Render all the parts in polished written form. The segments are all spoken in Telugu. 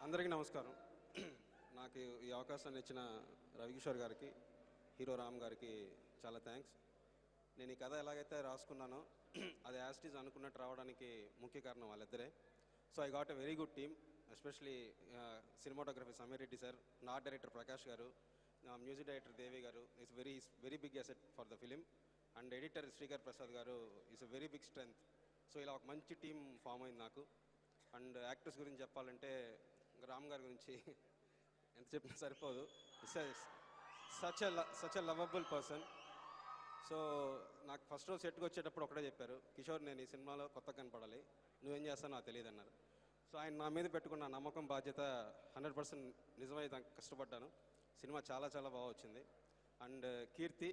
అందరికీ నమస్కారం. నాకు ఈ అవకాశాన్ని ఇచ్చిన రవికిషోర్ గారికి, హీరో రామ్ గారికి చాలా థ్యాంక్స్. నేను ఈ కథ ఎలాగైతే రాసుకున్నానో అది యాస్టీజ్ అనుకున్నట్టు రావడానికి ముఖ్య కారణం వాళ్ళిద్దరే. So I got a very good team, especially cinematography Sameer Reddy sir, art director Prakash గారు, మ్యూజిక్ డైరెక్టర్ దేవి గారు is very big asset for the film, and editor Srikar Prasad గారు is a very big strength. So ఇలా ఒక మంచి టీం ఫామ్ అయింది నాకు. అండ్ యాక్టర్స్ గురించి చెప్పాలంటే రామ్ గారి గురించి ఎంత చెప్పినా సరిపోదు. Such a lovable person. So నాకు ఫస్ట్ రోజు సెట్కి వచ్చేటప్పుడు ఒకటే చెప్పారు, కిషోర్ నేను ఈ సినిమాలో కొత్తగా కనపడాలి, నువ్వేం చేస్తావు నాకు తెలియదు అన్నారు. సో ఆయన నా మీద పెట్టుకున్న నమ్మకం బాధ్యత 100% నిజమై కష్టపడ్డాను. సినిమా చాలా చాలా బాగా వచ్చింది. అండ్ కీర్తి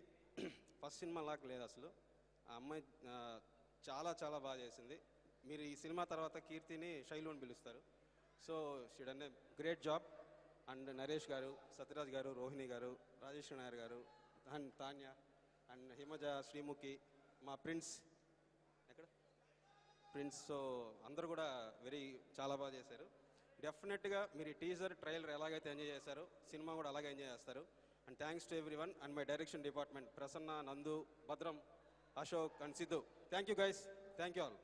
ఫస్ట్ సినిమా లాగా లేదు అసలు. ఆ అమ్మాయి చాలా చాలా బాగా చేసింది. మీరు ఈ సినిమా తర్వాత కీర్తిని శైలు అని పిలుస్తారు. So she done a great job. And Naresh గారు, సత్యరాజ్ గారు, రోహిణి గారు, రాజేష్ నాయర్ గారు, అండ్ తాన్య, అండ్ హిమజ, శ్రీముఖి, మా ప్రిన్స్ ప్రిన్స్. సో అందరూ కూడా చాలా బాగా చేశారు. డెఫినెట్గా మీరు ఈ టీజర్ ట్రైలర్ ఎలాగైతే ఎంజాయ్ చేశారో సినిమా కూడా అలాగే ఎంజాయ్ చేస్తారు. And thanks to every one and my direction department, Prasanna, నందు, భద్రం, Ashok and Siddhu. Thank you guys, thank you all.